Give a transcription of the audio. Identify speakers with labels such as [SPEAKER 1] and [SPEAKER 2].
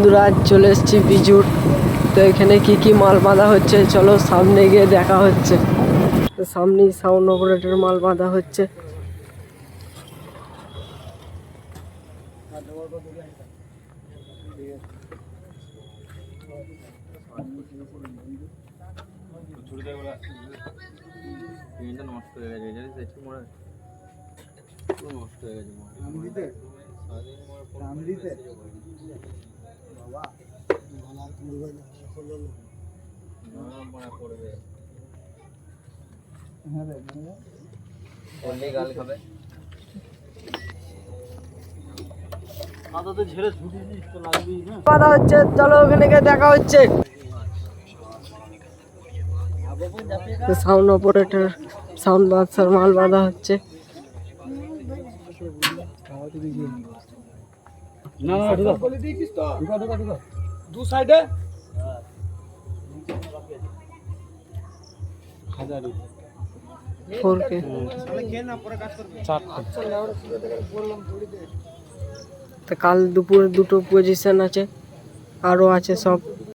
[SPEAKER 1] বন্ধুরা চলে এসেছি বিজুর। তো এখানে কি কি মাল বাঁধা হচ্ছে চলো সামনে গিয়ে দেখা হচ্ছে। তো সামনেই সাউন্ড অপারেটর মাল বাঁধা হচ্ছে।
[SPEAKER 2] নষ্ট হয়ে গেছে নষ্ট হয়ে গেছে গাল খাবে
[SPEAKER 1] বাঁধা হচ্ছে, চলো ওখানে গিয়ে দেখা হচ্ছে। সাউন্ড অপারেটর সাউন্ড বাক্সের মাল বাঁধা হচ্ছে।
[SPEAKER 3] দু সাইডে
[SPEAKER 1] তো কাল দুপুরে দুটো পজিশন আছে, আরও আছে সব।